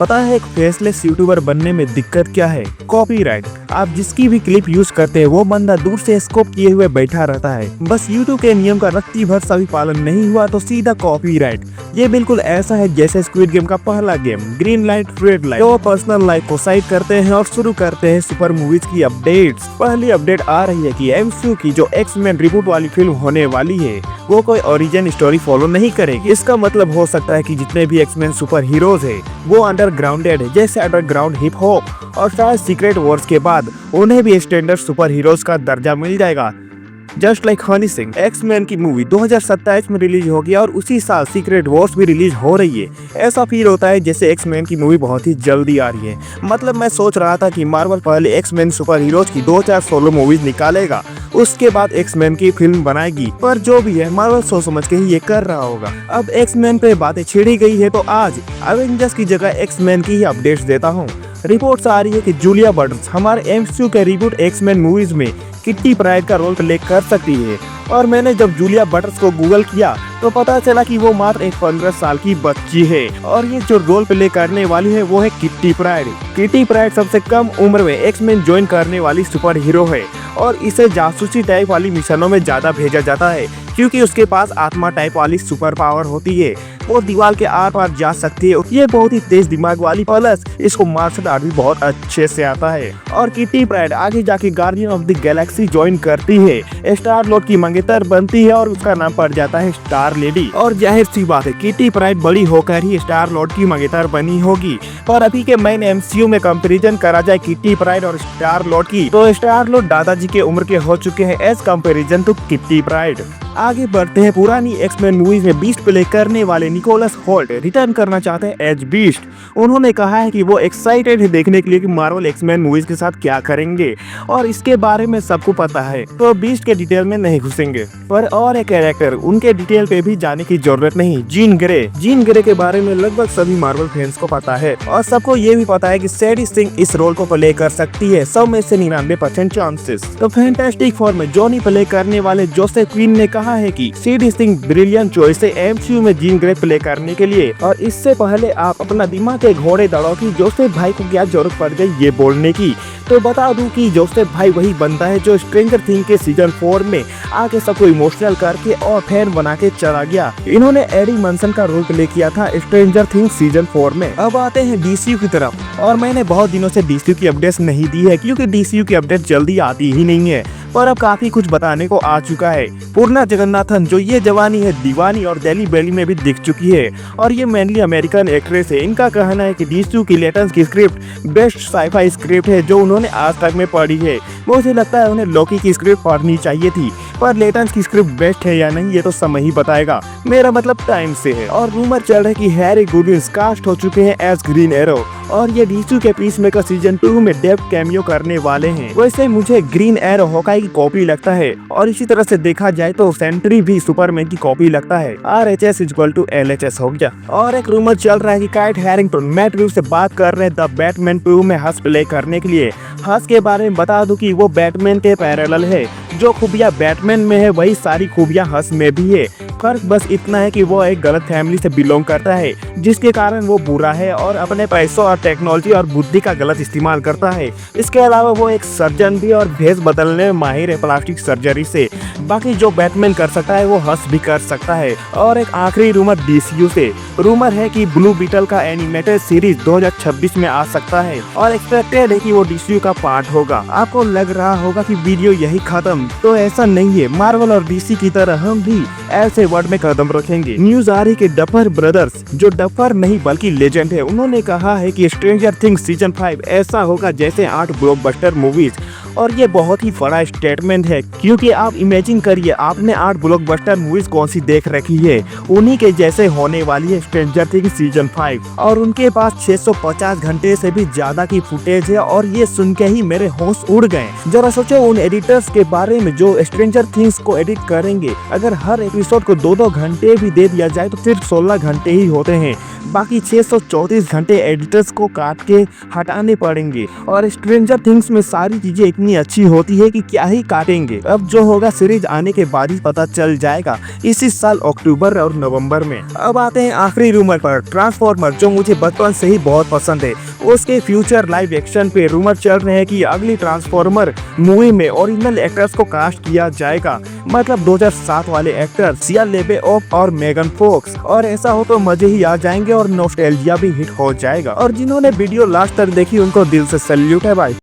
पता है एक फेसलेस यूट्यूबर बनने में दिक्कत क्या है? कॉपीराइट। आप जिसकी भी क्लिप यूज करते हैं वो बंदा दूर से स्कोप किए हुए बैठा रहता है। बस यूट्यूब के नियम का रत्ती भर सा भी पालन नहीं हुआ तो सीधा कॉपीराइट। ये बिल्कुल ऐसा है जैसे स्क्विड गेम का पहला game green light red light. तो पर्सनल लाइफ को साइड करते हैं और शुरू करते हैं सुपर मूवीज की अपडेट्स। पहली अपडेट आ रही है कि एमसीयू की जो एक्स-मैन रिबूट वाली फिल्म होने वाली है वो कोई ओरिजिन स्टोरी फॉलो नहीं करेगी। इसका मतलब हो सकता है कि जितने भी एक्स-मैन सुपर हीरोज है वो अंडरग्राउंडेड है, जैसे अंडरग्राउंड हिप हॉप, और शायद सीक्रेट वॉर्स के बाद उन्हें भी स्टैंडर्ड सुपर हीरोज का दर्जा मिल जाएगा। Just like Honey Singh. X Men की मूवी 2027 में रिलीज होगी और उसी साल सीक्रेट वॉर्स भी रिलीज हो रही है। ऐसा फील होता है जैसे एक्स-मैन की मूवी बहुत ही जल्दी आ रही है। मतलब मैं सोच रहा था कि मार्वल पहले एक्स-मैन सुपर हीरोज की 2-4 सोलो मूवीज निकालेगा, उसके बाद एक्स-मैन की फिल्म बनाएगी, पर जो भी है मार्वल सोच समझ के ही ये कर रहा होगा। अब एक्स-मैन पे बातें छिड़ी गई है तो आज एवेंजर्स की जगह एक्स-मैन की ही अपडेट्स देता हूँ। रिपोर्ट्स आ रही है कि जूलिया बर्ड्स हमारे एमसीयू के रिबूट एक्स-मैन मूवीज में किट्टी प्राइड का रोल प्ले कर सकती है। और मैंने जब जूलिया बर्ड्स को गूगल किया तो पता चला कि वो मात्र एक 15 साल की बच्ची है और ये जो रोल प्ले करने वाली है वो है किट्टी प्राइड। किट्टी प्राइड सबसे कम उम्र में एक्स-मैन ज्वाइन करने वाली सुपर हीरो है और इसे जासूसी टाइप वाली मिशनों में ज्यादा भेजा जाता है क्योंकि उसके पास आत्मा टाइप वाली सुपर पावर होती है। वो दीवार के आर पार जा सकती है। ये बहुत ही तेज दिमाग वाली, प्लस इसको मार्शल आर्ट भी बहुत अच्छे से आता है। और किट्टी प्राइड आगे जाके guardian of the Galaxy join करती है, स्टार लॉर्ड की मंगेतर बनती है और उसका नाम पड़ जाता है स्टार लेडी। और जाहिर सी बात है किट्टी प्राइड बड़ी होकर ही स्टार लॉर्ड की मंगेतर बनी होगी। पर अभी के मेन एमसीयू में कंपैरिजन करा जाए किट्टी प्राइड और स्टार लॉर्ड की तो स्टार लॉर्ड दादाजी के उम्र के हो चुके हैं as comparison to Kitty Pryde. आगे बढ़ते हैं, पुरानी एक्स-मैन मूवीज में बीस्ट प्ले करने वाले निकोलस होल्ट रिटर्न करना चाहते हैं एज बीस्ट। उन्होंने कहा है कि वो एक्साइटेड है देखने के लिए कि मार्वल एक्स-मैन मूवीज के साथ क्या करेंगे और इसके बारे में सबको पता है तो बीस्ट के डिटेल में नहीं घुसेंगे। पर और एक कैरेक्टर, उनके डिटेल पे भी जाने की जरूरत नहीं, जीन ग्रे। जीन ग्रे के बारे में लगभग सभी मार्वल फैंस को पता है और सबको ये भी पता है कि सैडी सिंह इस रोल को प्ले कर सकती है, 100 में से 99% चांसेस। तो फैंटास्टिक फोर में जॉनी प्ले करने वाले जोसेफ क्वीन ने कहा है कि सैडी सिंह ब्रिलियंट चॉइस है एमसीयू में जीन ग्रे प्ले करने के लिए। और इससे पहले आप अपना दिमाग के घोड़े दौड़ाओ कि जोसेफ भाई को क्या जरूरत पड़ गई ये बोलने की, तो बता दूं कि जोसेफ भाई वही बनता है जो स्ट्रेंजर थिंग्स के सीजन 4 में आके सबको इमोशनल करके और फैन बना के चला गया। इन्होंने एडी मंसन का रोल प्ले किया था स्ट्रेंजर थिंग्स सीजन 4 में। अब आते हैं डीसीयू की तरफ और मैंने बहुत दिनों से डीसीयू की अपडेट्स नहीं दी है क्योंकि डीसीयू की अपडेट जल्दी आती ही नहीं है, पर अब काफी कुछ बताने को आ चुका है। पूर्णा जगन्नाथन जो ये जवानी है दीवानी और दिल्ली बेली में भी दिख चुकी है और ये मेनली अमेरिकन एक्ट्रेस है। इनका कहना है कि डीसीयू की लेटेस्ट की स्क्रिप्ट बेस्ट साइफाई स्क्रिप्ट है जो उन्होंने आज तक में पढ़ी है। मुझे लगता है उन्हें लोकी की स्क्रिप्ट पढ़नी चाहिए थी, पर लेटेस्ट की स्क्रिप्ट बेस्ट है या नहीं ये तो समय ही बताएगा, मेरा मतलब टाइम से है। और रूमर चल रहा है कि हैरी गुडविन कास्ट हो चुके हैं एज ग्रीन एरो और ये डीसीयू के पीसमेकर सीजन 2 में डेप्थ कैमियो करने वाले हैं। वैसे मुझे ग्रीन एरो हॉकाई की कॉपी लगता है और इसी तरह से देखा जाए तो सेंट्री भी सुपरमैन की कॉपी लगता है। RHS = LHS हो गया। और एक रूमर चल रहा है कि काइट हैरिंगटन मैट रिव्स से बात कर रहे हैं द बैटमैन 2 में हंस प्ले करने के लिए। हंस के बारे में बता दूं कि वो बैटमैन के पैरेलल है, जो खूबियां बैटमैन में है वही सारी खूबियां हंस में भी है। फर्क बस इतना है कि वो एक गलत फैमिली से बिलोंग करता है जिसके कारण वो बुरा है और अपने पैसों और टेक्नोलॉजी और बुद्धि का गलत इस्तेमाल करता है। इसके अलावा वो एक सर्जन भी और भेष बदलने में माहिर है प्लास्टिक सर्जरी से। बाकी जो बैटमैन कर सकता है वो हंस भी कर सकता है। और एक आखिरी रूमर डीसीयू से, रूमर है कि ब्लू बीटल का एनिमेटेड सीरीज 2026 में आ सकता है और एक्सपेक्टेड है कि वो डीसीयू का पार्ट होगा। आपको लग रहा होगा कि वीडियो यही खत्म, तो ऐसा नहीं है। मार्वल और डीसी की तरह हम भी ऐसे वर्ड में कदम रखेंगे। न्यूज आ रही कि डफर ब्रदर्स, जो डफर नहीं बल्कि लेजेंड है, उन्होंने कहा है कि स्ट्रेंजर थिंग्स सीजन 5 ऐसा होगा जैसे 8 ब्लॉकबस्टर मूवीज। और ये बहुत ही बड़ा स्टेटमेंट है क्योंकि आप इमेजिन करिए आपने 8 ब्लॉकबस्टर मूवीज कौन सी देख रखी है, उन्हीं के जैसे होने वाली है स्ट्रेंजर थिंग्स सीजन 5 और उनके पास 650 घंटे से भी ज्यादा की फुटेज है। और ये सुन के ही मेरे होश उड़ गए। जरा सोचो उन एडिटर्स के बारे में जो स्ट्रेंजर थिंग्स को एडिट करेंगे, अगर हर एपिसोड को 2-2 घंटे भी दे दिया जाए तो सिर्फ 16 घंटे ही होते हैं, बाकी 634 घंटे एडिटर्स को काट के हटाने पड़ेंगे। और स्ट्रेंजर थिंग्स में सारी चीजें इतनी अच्छी होती है कि क्या ही काटेंगे। अब जो होगा सीरीज आने के बाद ही पता चल जाएगा, इसी साल अक्टूबर और नवंबर में। अब आते हैं आखिरी रूमर पर, ट्रांसफॉर्मर जो मुझे बचपन से ही बहुत पसंद है, उसके फ्यूचर लाइव एक्शन पे रूमर चल रहे हैं कि अगली ट्रांसफॉर्मर मूवी में ओरिजिनल एक्टर्स को कास्ट किया जाएगा, मतलब 2007 वाले एक्टर सिया लेबेओफ और मेगन फोक्स। और ऐसा हो तो मजे ही आ जाएंगे और नॉस्टैल्जिया भी हिट हो जाएगा। और जिन्होंने वीडियो लास्ट तक देखी उनको दिल से सैल्यूट है भाई।